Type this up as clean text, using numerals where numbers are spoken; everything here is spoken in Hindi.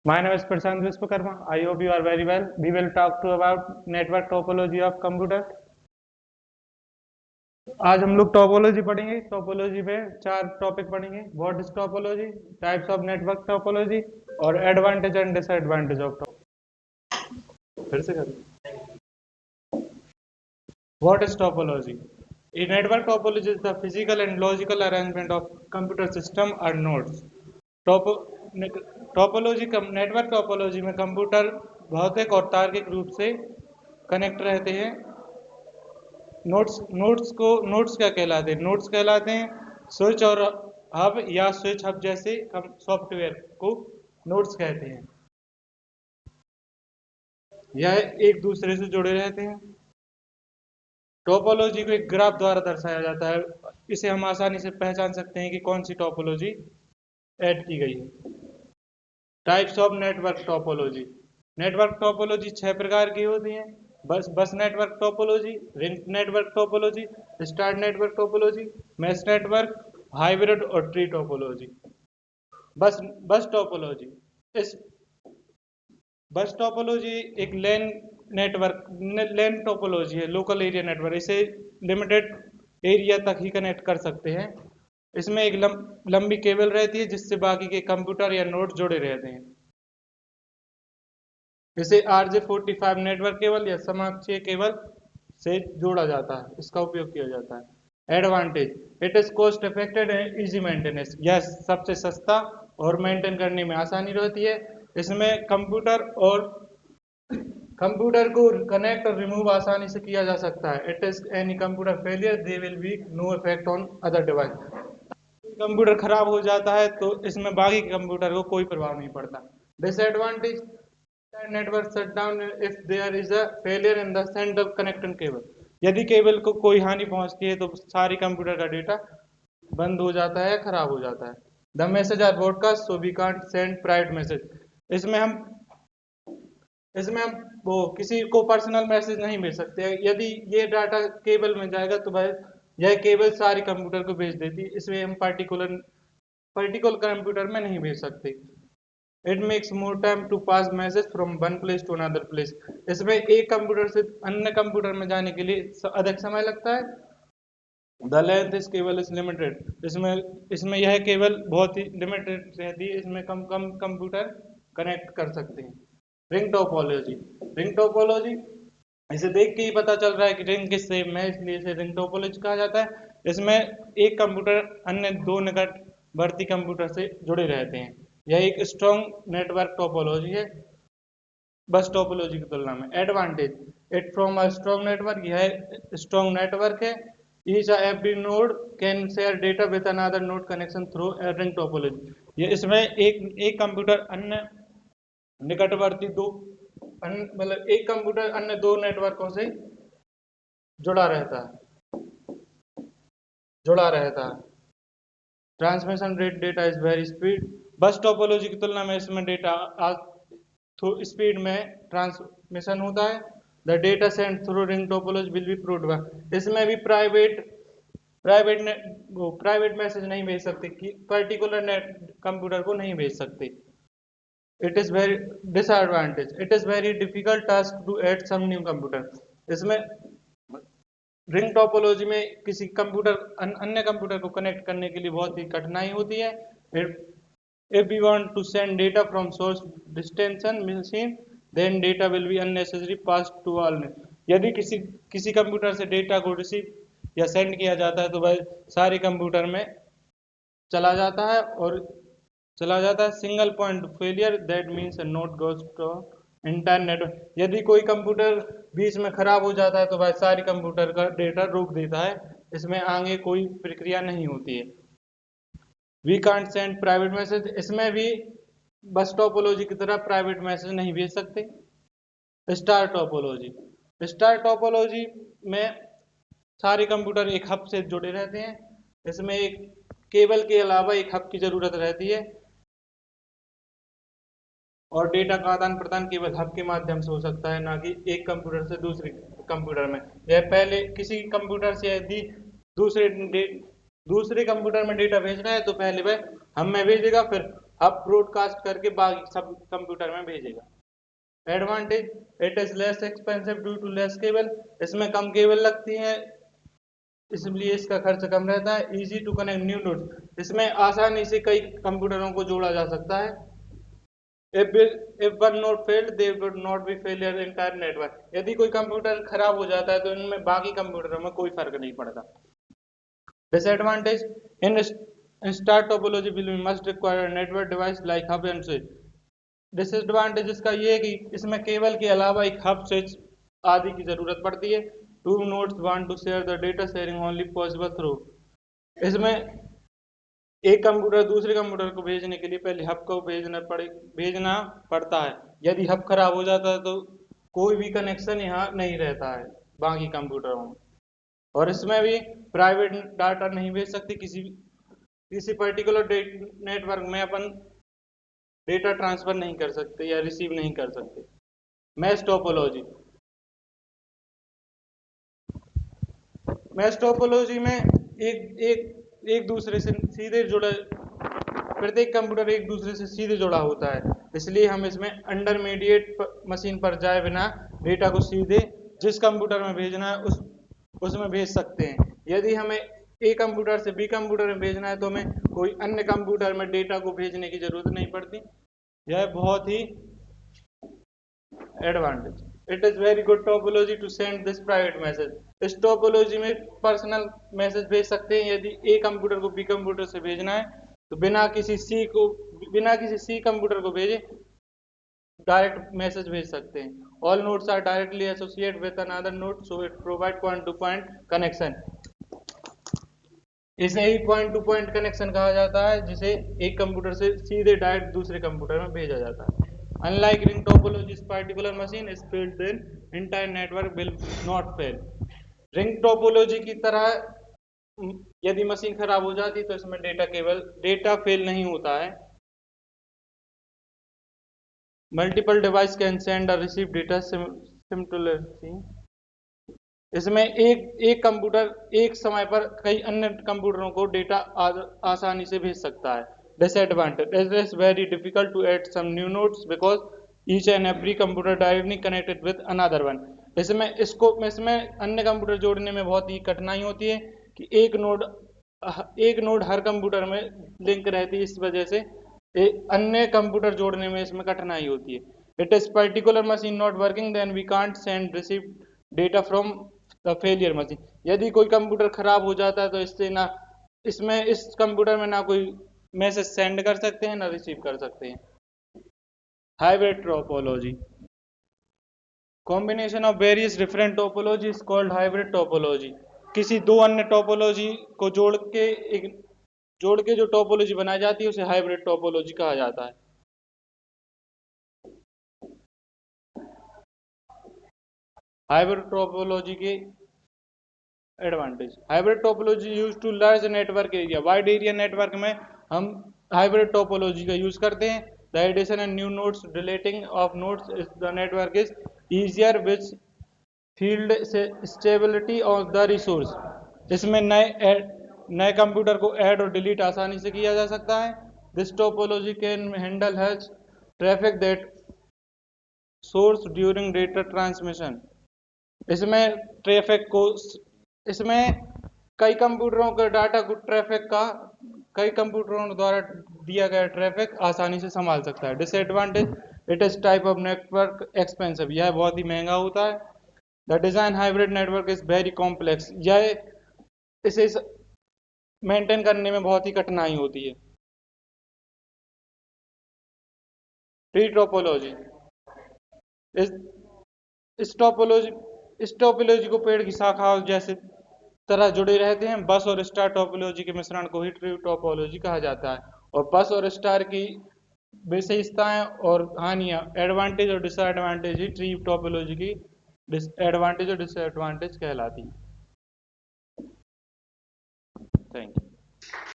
My name is Prashant Vishwakarma. I hope you are very well. We will talk to about network topology of computer. आज हम लोग टोपोलॉजी पढ़ेंगे। टोपोलॉजी में चार टॉपिक पढ़ेंगे। What is topology, types of network topology और advantage and disadvantage of topology. फिर से करें। What is topology? A network topology is the physical and logical arrangement of computer system or nodes. Topology network topology में कंप्यूटर भौतिक और तार्किक रूप से कनेक्ट रहते हैं। नोड्स क्या कहलाते हैं? नोड्स कहलाते हैं स्विच और हब या स्विच हब जैसे सॉफ्टवेयर को नोड्स कहते हैं। यह एक दूसरे से जुड़े रहते हैं। टोपोलॉजी को एक ग्राफ द्वारा दर्शाया जाता है। इसे हम आसानी से पहचान सकते हैं कि कौन सी टोपोलॉजी ऐड की गई है। Types of network topology. Network topology 6 प्रकार की होती हैं। बस network topology, ring network topology, star network topology, mesh network, hybrid और ट्री टोपोलॉजी। बस टोपोलॉजी। इस बस टोपोलॉजी एक लैन टोपोलॉजी है, लोकल एरिया नेटवर्क। इसे लिमिटेड एरिया तक ही कनेक्ट कर सकते हैं। इसमें एक लंबी केबल रहती है जिससे बाकी के कंप्यूटर या नोड जुड़े रहते हैं। इसे RJ45 नेटवर्क केबल या समाक्षीय केबल से जोड़ा जाता है, इसका उपयोग किया जाता है। Advantage, it is cost effective and easy maintenance. यह सबसे सस्ता और मेंटेन करने में आसानी रहती है। इसमें कंप्यूटर को कनेक्ट और रिमूव आसानी से किया जा सकता है। It is any computer failure they will be no effect on other device. Computer खराब हो जाता है तो इसमें बाकी कंप्यूटर को कोई प्रभाव नहीं पड़ता। Disadvantage, network shut down if there is a failure in the central connecting cable. यदि केबल को कोई हानि पहुंचती है तो सारी कंप्यूटर का डेटा बंद हो जाता है, खराब हो जाता है। The message are broadcast so we can't send private message. इसमें हम वो किसी को पर्सनल मैसेज नहीं भेज सकते। यदि ये डाटा केबल में जाएगा तो भाई यह केबल सारी कंप्यूटर को भेज देती है। इसमें हम पर्टिकुलर कंप्यूटर में नहीं भेज सकते। It makes more time to pass message from one place to another place. इसमें एक कंप्यूटर से अन्य कंप्यूटर में जाने के लिए अधिक समय लगता है। द लेंथ इस केबल इज लिमिटेड। इसमें यह केबल बहुत ही लिमिटेड रहती है। इसमें कम कंप्यूटर कनेक्ट कर सकते हैं। रिंग टोपोलॉजी इसे देख के ही पता चल रहा है कि रिंग किस शेप में है, इसलिए इसे रिंग टोपोलॉजी कहा जाता है। इसमें एक कंप्यूटर अन्य दो निकटवर्ती कंप्यूटर से जुड़े रहते हैं। यह एक स्ट्रॉन्ग नेटवर्क टोपोलॉजी है बस टोपोलॉजी की तुलना में। Advantage, it from a strong network. यह स्ट्रॉन्ग नेटवर्क है। Each every node can share data with another node connection through a ring topology. ये इसमें एक कंप्यूटर अन्य निकटवर्ती मतलब एक कंप्यूटर अन्य दो नेटवर्कों से जुड़ा रहता है। Transmission rate, data is very speed. बस टोपोलॉजी की तुलना में इसमें डेटा स्पीड में ट्रांसमिशन होता है। The data send through ring topology will be proved. इसमें भी प्राइवेट मैसेज नहीं भेज सकते कि पर्टिकुलर कंप्यूटर को नहीं भेज सकते। It is very disadvantage, it is very difficult task to add some new computer. इसमें रिंग टोपोलॉजी में किसी अन्य कंप्यूटर को कनेक्ट करने के लिए बहुत ही कठिनाई होती है। If we want to send data from source destination machine, then data will be unnecessarily passed to all. यदि किसी कंप्यूटर से डेटा को रिसीव या सेंड किया जाता है तो वह सारे कंप्यूटर में चला जाता है। Single point failure, that means a node goes to internet. यदि कोई कंप्यूटर बीच में खराब हो जाता है तो वह सारी कंप्यूटर का डेटा रोक देता है। इसमें आगे कोई प्रक्रिया नहीं होती है। We can't send private message. इसमें भी बस टोपोलॉजी की तरह प्राइवेट मैसेज नहीं भेज सकते। स्टार टोपोलॉजी में सारे कंप्यूटर एक हब से जुड़े रहते हैं। इसमें एक केबल के अलावा एक हब की जरूरत रहती है और डेटा का आदान प्रदान केवल हब के माध्यम से हो सकता है, ना कि एक कंप्यूटर से दूसरे कंप्यूटर में। यह पहले किसी कंप्यूटर से यदि दूसरे कंप्यूटर में डेटा भेजना है तो पहले वह हब में भेजेगा, फिर हब ब्रॉडकास्ट करके बाकी सब कंप्यूटर में भेजेगा। Advantage, it is less expensive due to less cable, इसमें कम केबल लगती है इसलिए इसका खर्च कम रहता है। Easy to connect new nodes, इसमें आसानी से कई कंप्यूटरों को जोड़ा जा सकता है। if one node failed there would not be failure in entire network, यदि कोई कंप्यूटर खराब हो जाता है तो इनमें बाकी कंप्यूटरों में कोई फर्क नहीं पड़ता। Disadvantage, in star topology will must require a network device like hub and switch, disadvantage इसका ये है कि इसमें केबल के अलावा एक हब स्विच आदि की जरूरत पड़ती है। Two nodes want to share the data sharing only possible through, इसमें एक कंप्यूटर दूसरे कंप्यूटर को भेजने के लिए पहले हब को भेजना पड़ता है। यदि हब खराब हो जाता है तो कोई भी कनेक्शन यहाँ नहीं रहता है बाकी कंप्यूटरों में। और इसमें भी प्राइवेट डाटा नहीं भेज सकती, किसी पर्टिकुलर नेटवर्क में अपन डेटा ट्रांसफर नहीं कर सकते या रिसीव नहीं कर सकते। मैश टोपोलॉजी, मैश टोपोलॉजी में एक दूसरे से सीधे जुड़े, प्रत्येक कंप्यूटर एक दूसरे से सीधे जुड़ा होता है, इसलिए हम इसमें इंटरमीडिएट मशीन पर जाए बिना डेटा को सीधे जिस कंप्यूटर में भेजना है उसमें भेज सकते हैं। यदि हमें ए कंप्यूटर से बी कंप्यूटर में भेजना है तो हमें कोई अन्य कंप्यूटर में डेटा को भेजने की जरूरत नहीं पड़ती। यह बहुत ही advantage. It is very good topology to send this private message, इस टोपोलॉजी में पर्सनल मैसेज भेज सकते हैं। यदि ए कंप्यूटर को बी कंप्यूटर से भेजना है तो बिना किसी सी कंप्यूटर को भेजे डायरेक्ट मैसेज भेज सकते हैं। All nodes are directly associated with another node so it provide point to point connection, इसे ही पॉइंट टू पॉइंट कनेक्शन कहा जाता है जिसे एक कंप्यूटर से सीधे डायरेक्ट दूसरे कंप्यूटर में भेजा जाता है। Unlike ring topology, this particular machine is built then entire network will not fail. Ring topology की तरह यदि मशीन खराब हो जाती तो इसमें डेटा फेल नहीं होता है। मल्टीपल डिवाइस कैन सेंड और रिसीव डेटा सिमल्टेनियसली, इसमें एक कंप्यूटर एक समय पर कई अन्य कंप्यूटरों को डेटा आसानी से भेज सकता है। Disadvantage, it is very difficult to add some new nodes because each and every computer directly connected with another one. इसमें अन्य कंप्यूटर जोड़ने में बहुत ही कठिनाई होती है कि एक नोड हर कंप्यूटर में लिंक रहती है, इस वजह से अन्य कंप्यूटर जोड़ने में इसमें कठिनाई होती है। It is particular machine not working then we can't send receive data from the failure machine. यदि कोई कंप्यूटर खराब हो जाता है तो इस कंप्यूटर में ना कोई मैसेज सेंड कर सकते हैं ना रिसीव कर सकते हैं। Hybrid topology, combination of various different topology is called hybrid topology. किसी दो अन्य टोपोलॉजी को जोड़ के जो टोपोलॉजी बनाई जाती है उसे हाइब्रिड टोपोलॉजी कहा जाता है। हाइब्रिड टोपोलॉजी के advantage, hybrid topology use to large network area, wide area network में हम हाइब्रिड टोपोलॉजी का यूज करते हैं। The addition and new nodes deleting of nodes is the network is easier which field stability of the resource, इसमें नए कंप्यूटर को ऐड और डिलीट आसानी से किया जा सकता है। This topology can handle has traffic that source during data transmission, इसमें कई कंप्यूटरों के डाटा को कई कंप्यूटरों द्वारा दिया गया ट्रैफिक आसानी से संभाल सकता है। Disadvantage, it is type of network expensive, यह बहुत ही महंगा होता है। The design hybrid network is very complex, इसे मेंटेन करने में बहुत ही कठिनाई होती है। ट्री टोपोलॉजी, इस टोपोलॉजी को पेड़ की शाखाओं जैसे तरह जुड़े रहते हैं। बस और स्टार टोपोलॉजी के मिश्रण को ही ट्री टोपोलॉजी कहा जाता है। और बस और स्टार की विशेषताएं और हानियां, एडवांटेज और डिसएडवांटेज ही ट्री टोपोलॉजी की एडवांटेज और डिसएडवांटेज कहलाती है। Thank you.